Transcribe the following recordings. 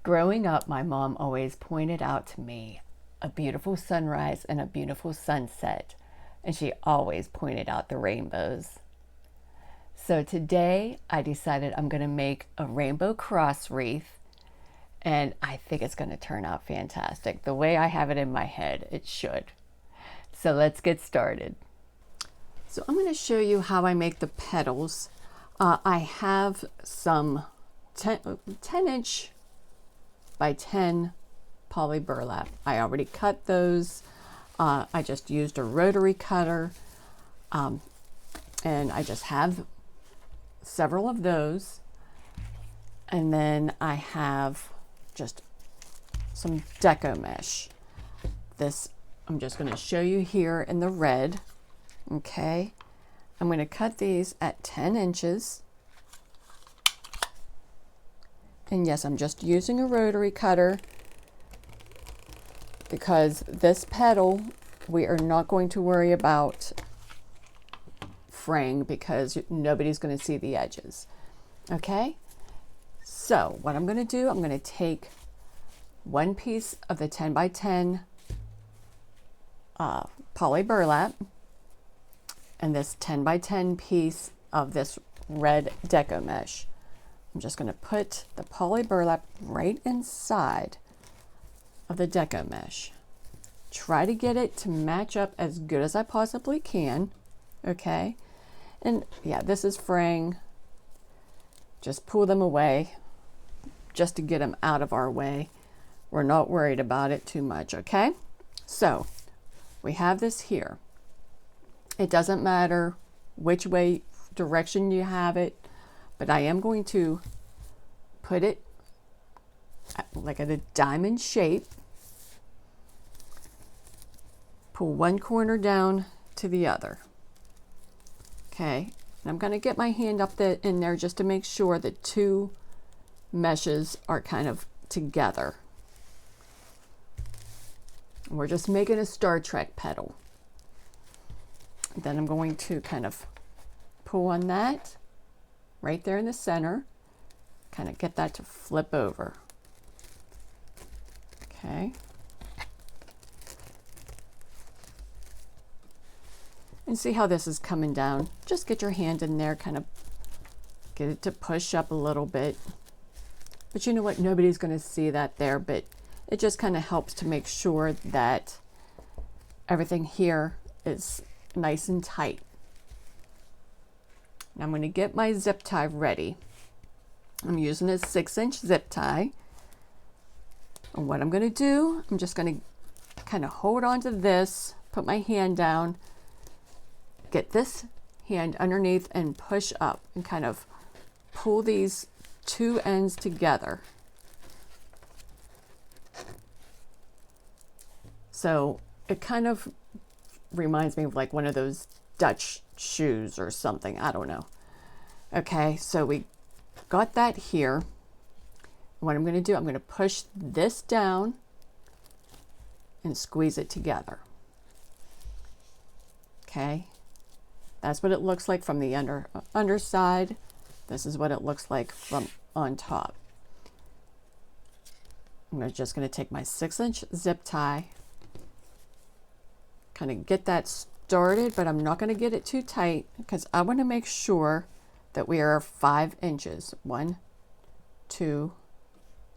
Growing up, my mom always pointed out to me a beautiful sunrise and a beautiful sunset, and she always pointed out the rainbows. So today I decided I'm going to make a Rainbow Cross Wreath, and I think it's going to turn out fantastic. The way I have it in my head, it should. So let's get started. So I'm going to show you how I make the petals. I have some 10-inch by 10 poly burlap. I already cut those. I just used a rotary cutter, and I just have several of those. And then I have just some deco mesh. This I'm just going to show you here in the red. Okay, I'm going to cut these at 10 inches. And yes, I'm just using a rotary cutter because this petal we are not going to worry about fraying because nobody's going to see the edges. Okay, so what I'm going to do, I'm going to take one piece of the 10 by 10 poly burlap and this 10 by 10 piece of this red deco mesh. I'm just going to put the poly burlap right inside of the deco mesh. Try to get it to match up as good as I possibly can. Okay, and yeah, this is fraying. Just pull them away just to get them out of our way. We're not worried about it too much. Okay, so we have this here. It doesn't matter which way direction you have it, but I am going to put it like at a diamond shape. Pull one corner down to the other. Okay, and I'm going to get my hand up in there just to make sure the two meshes are kind of together. We're just making a Star Trek petal. Then I'm going to kind of pull on that right there in the center, kind of get that to flip over. Okay. And see how this is coming down. Just get your hand in there, kind of get it to push up a little bit. But you know what? Nobody's going to see that there, but it just kind of helps to make sure that everything here is nice and tight. Now I'm going to get my zip tie ready. I'm using a 6-inch zip tie. And what I'm going to do, I'm just going to kind of hold on to this, put my hand down, get this hand underneath and push up and kind of pull these two ends together. So it kind of reminds me of like one of those Dutch shoes or something. I don't know. Okay, so we got that here. What I'm going to do, I'm going to push this down and squeeze it together. Okay, that's what it looks like from the underside. This is what it looks like from on top. I'm just going to take my 6-inch zip tie, kind of get that started, but I'm not going to get it too tight because I want to make sure that we are 5 inches. 1, 2,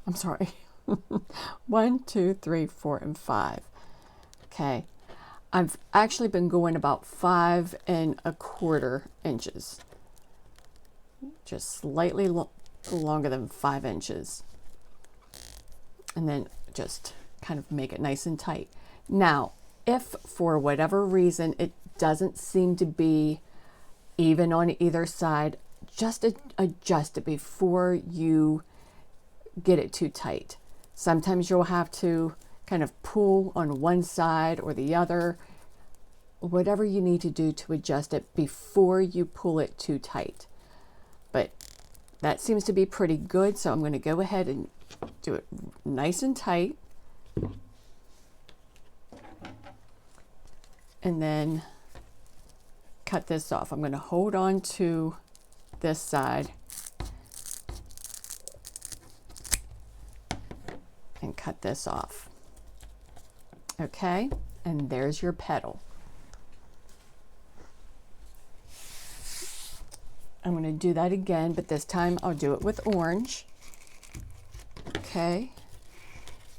I'm sorry. 1, 2, 3, 4, and 5. Okay. I've actually been going about 5 1/4 inches. Just slightly longer than 5 inches. And then just kind of make it nice and tight. Now, if for whatever reason it doesn't seem to be even on either side, just adjust it before you get it too tight. Sometimes you'll have to kind of pull on one side or the other, whatever you need to do to adjust it before you pull it too tight. But that seems to be pretty good, so I'm going to go ahead and do it nice and tight. And then cut this off. I'm going to hold on to this side and cut this off. Okay, and there's your petal. I'm going to do that again, but this time I'll do it with orange. Okay,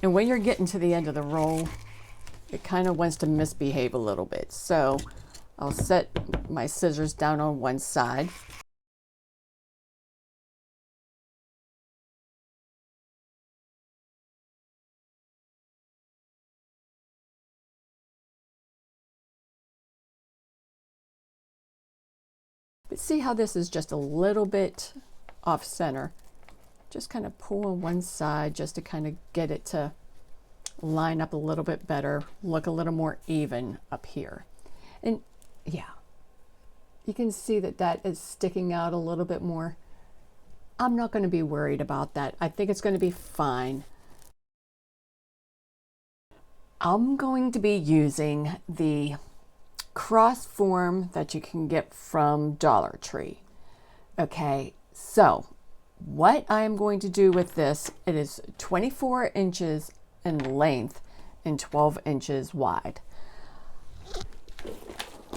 and when you're getting to the end of the roll, it kind of wants to misbehave a little bit. So I'll set my scissors down on one side. But see how this is just a little bit off center? Just kind of pull on one side just to kind of get it to line up a little bit better, look a little more even up here. And yeah, you can see that that is sticking out a little bit more. I'm not going to be worried about that. I think it's going to be fine. I'm going to be using the cross form that you can get from Dollar Tree. Okay, so what I am going to do with this, it is 24 inches in length and 12 inches wide.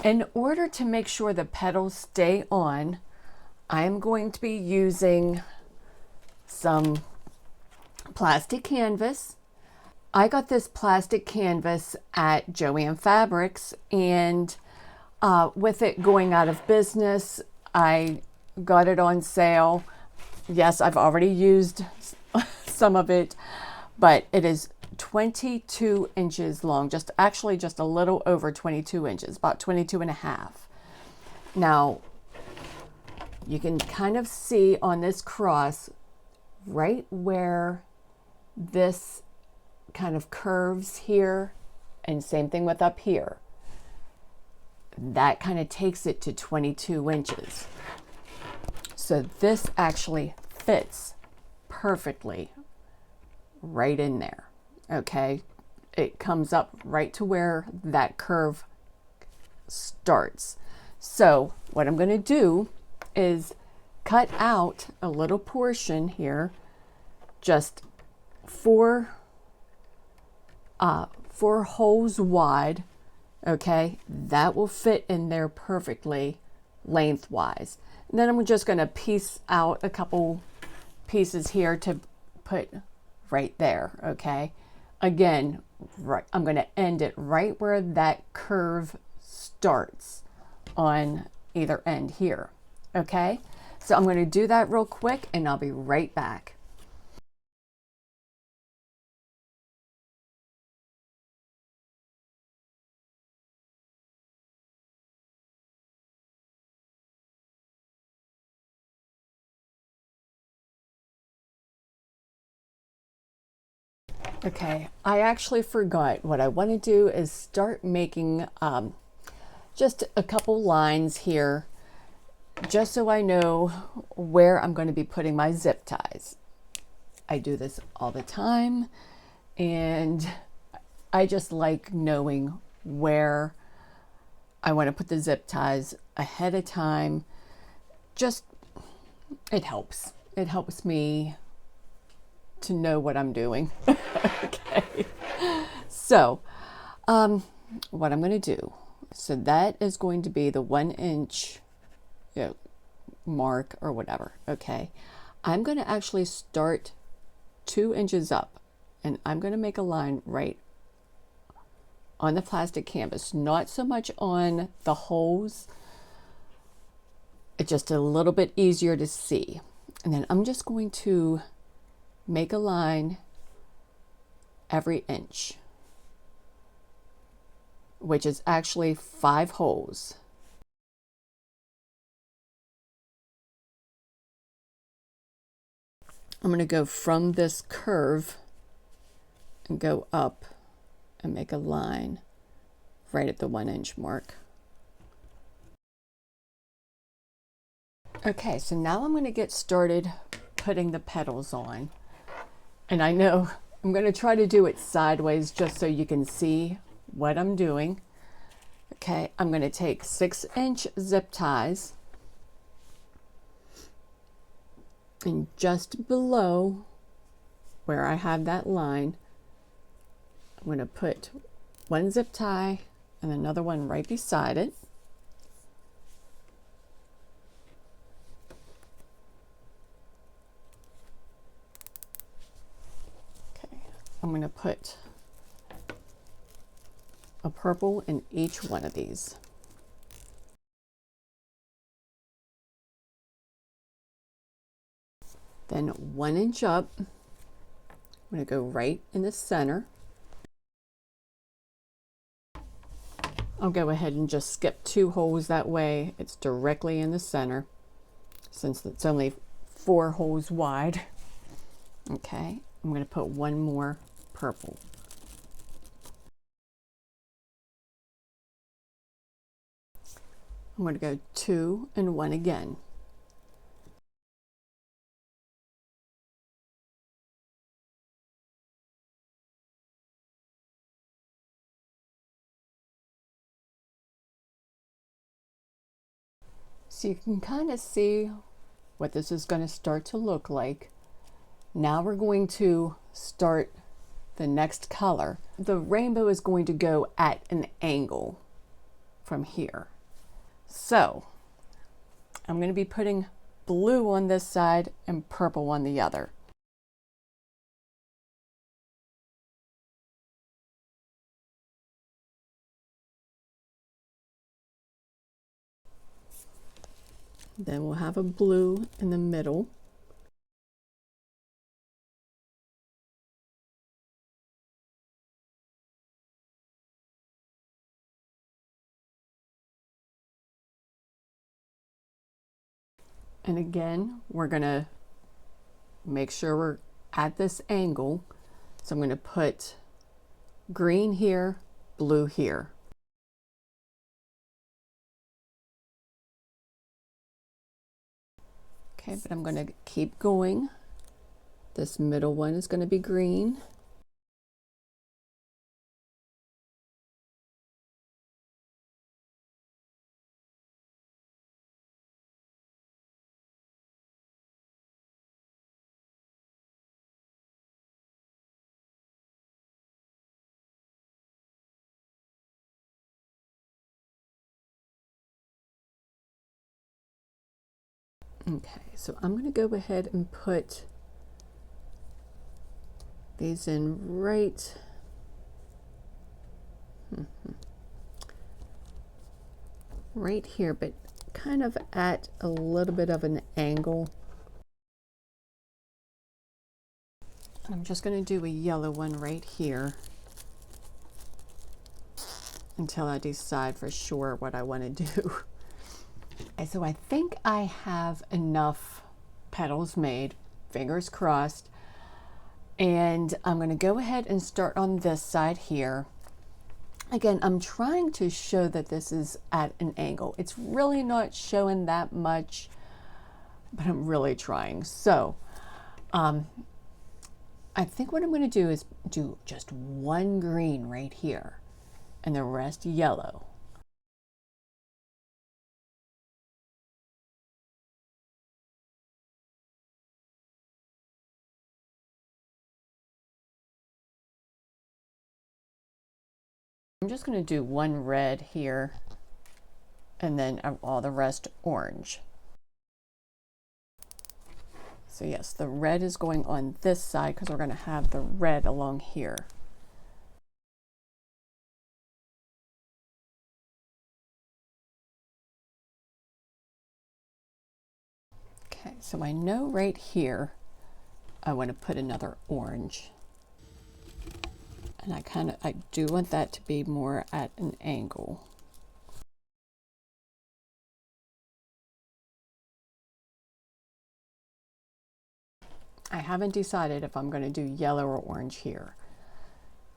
In order to make sure the petals stay on, I am going to be using some plastic canvas. I got this plastic canvas at Joann Fabrics, and with it going out of business, I got it on sale. Yes, I've already used some of it, but it is 22 inches long, actually just a little over 22 inches, about 22 and a half. Now, you can kind of see on this cross right where this kind of curves here, and same thing with up here. That kind of takes it to 22 inches. So this actually fits perfectly right in there. Okay, it comes up right to where that curve starts. So what I'm going to do is cut out a little portion here, just four holes wide. Okay, that will fit in there perfectly lengthwise. And then I'm just going to piece out a couple pieces here to put right there. Okay, again, right, I'm going to end it right where that curve starts on either end here. Okay, so I'm going to do that real quick and I'll be right back. Okay, I actually forgot. What I want to do is start making just a couple lines here, just so I know where I'm going to be putting my zip ties. I do this all the time, and I just like knowing where I want to put the zip ties ahead of time. Just, it helps. It helps me to know what I'm doing. Okay, so what I'm going to do, so that is going to be the 1 inch, mark or whatever. Okay, I'm going to actually start 2 inches up, and I'm going to make a line right on the plastic canvas, not so much on the holes. It's just a little bit easier to see. And then I'm just going to make a line every inch, which is actually 5 holes. I'm going to go from this curve and go up and make a line right at the 1 inch mark. Okay, so now I'm going to get started putting the petals on. And I know I'm going to try to do it sideways just so you can see what I'm doing. Okay, I'm going to take 6 inch zip ties, and just below where I have that line, I'm going to put one zip tie and another one right beside it. Okay, I'm going to put a purple in each one of these. Then 1 inch up, I'm going to go right in the center. I'll go ahead and just skip 2 holes, that way it's directly in the center since it's only 4 holes wide. Okay, I'm going to put 1 more purple. I'm going to go 2 and 1 again. So you can kind of see what this is going to start to look like. Now we're going to start the next color. The rainbow is going to go at an angle from here. So I'm going to be putting blue on this side and purple on the other. Then we'll have a blue in the middle. And again, we're going to make sure we're at this angle. So I'm going to put green here, blue here. Okay, but I'm going to keep going. This middle one is going to be green. Okay, so I'm going to go ahead and put these in right right here, but kind of at a little bit of an angle. I'm just going to do a yellow one right here until I decide for sure what I want to do. Okay, so I think I have enough petals made, fingers crossed, and I'm going to go ahead and start on this side here. Again, I'm trying to show that this is at an angle. It's really not showing that much, but I'm really trying. So I think what I'm going to do is do just 1 green right here and the rest yellow. I'm just going to do 1 red here and then all the rest orange. So yes, the red is going on this side because we're going to have the red along here. Okay, so I know right here I want to put another orange. And I do want that to be more at an angle. I haven't decided if I'm going to do yellow or orange here.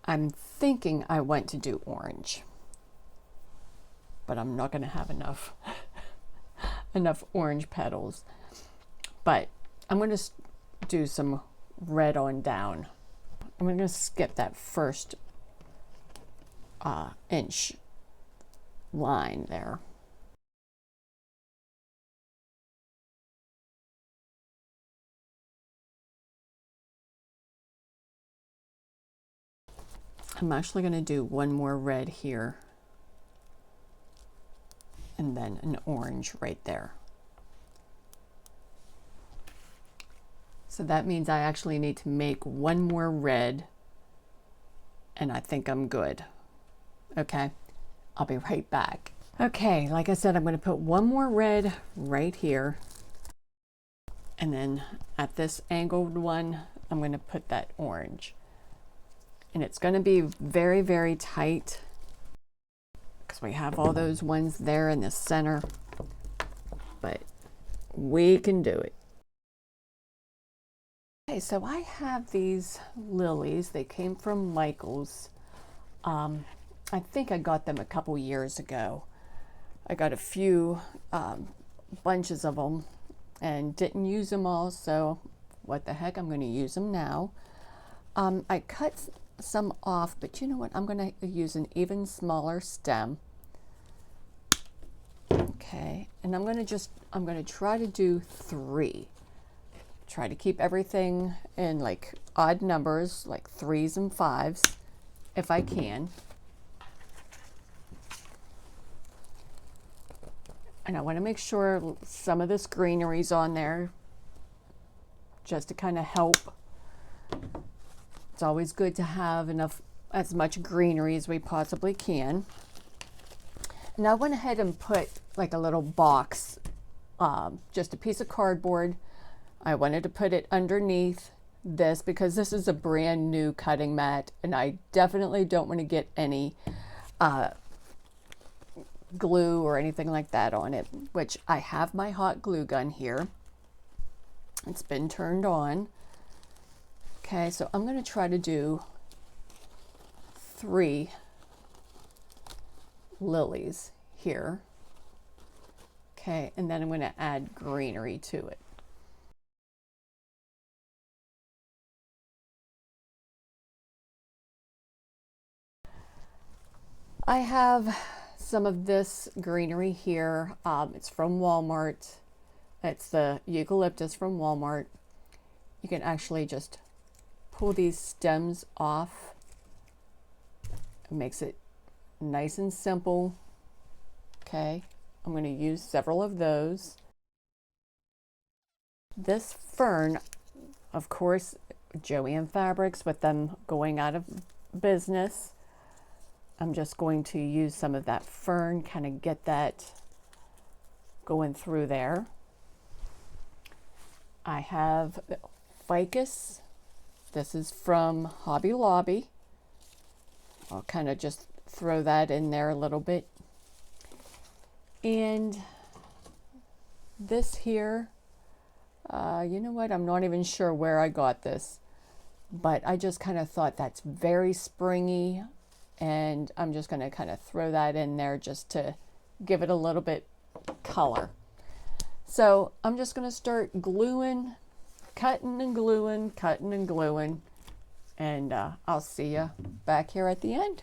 I'm thinking I want to do orange, but I'm not going to have enough enough orange petals. But I'm going to do some red on down. I'm going to skip that first inch line there. I'm actually going to do one more red here and then an orange right there. So that means I actually need to make one more red, and I think I'm good. Okay, I'll be right back. Okay, like I said, I'm going to put one more red right here, and then at this angled one, I'm going to put that orange. And it's going to be very, very tight because we have all those ones there in the center, but we can do it. Okay, so I have these lilies. They came from Michael's. I think I got them a couple years ago. I got a few bunches of them and didn't use them all, so what the heck, I'm going to use them now. I cut some off, but you know what, I'm going to use an even smaller stem. Okay, and I'm going to try to do 3. Try to keep everything in like odd numbers, like 3s and 5s, if I can. And I want to make sure some of this greenery's on there, just to kind of help. It's always good to have as much greenery as we possibly can. And I went ahead and put like a little box, just a piece of cardboard. I wanted to put it underneath this because this is a brand new cutting mat, and I definitely don't want to get any glue or anything like that on it, which I have my hot glue gun here. It's been turned on. Okay, so I'm going to try to do 3 lilies here. Okay, and then I'm going to add greenery to it. I have some of this greenery here. It's from Walmart. It's the eucalyptus from Walmart. You can actually just pull these stems off. It makes it nice and simple. Okay, I'm going to use several of those. This fern, of course, Joann Fabrics, with them going out of business, I'm just going to use some of that fern, kind of get that going through there. I have ficus. This is from Hobby Lobby. I'll kind of just throw that in there a little bit. And this here, you know what? I'm not even sure where I got this, but I just kind of thought that's very springy. And I'm just going to kind of throw that in there just to give it a little bit color. So I'm just going to start gluing, cutting and gluing, cutting and gluing, and I'll see you back here at the end.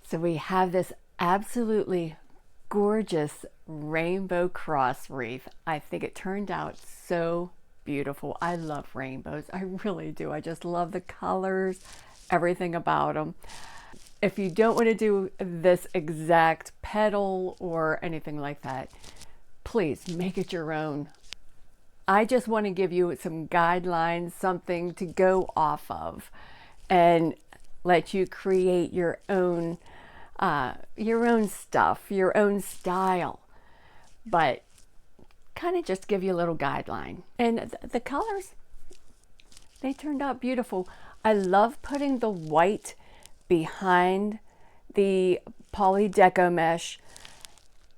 So we have this absolutely gorgeous Rainbow Cross Wreath. I think it turned out so beautiful. I love rainbows. I really do. I just love the colors, everything about them. If you don't want to do this exact petal or anything like that, please make it your own. I just want to give you some guidelines, something to go off of, and let you create your own stuff, your own style, but kind of just give you a little guideline. And the colors, they turned out beautiful. I love putting the white behind the poly deco mesh.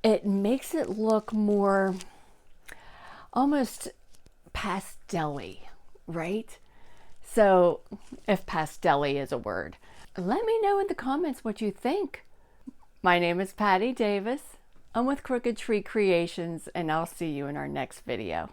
It makes it look more almost pastel-y, right? So if pastel-y is a word, let me know in the comments what you think. My name is Patty Davis. I'm with Crooked Tree Creations, and I'll see you in our next video.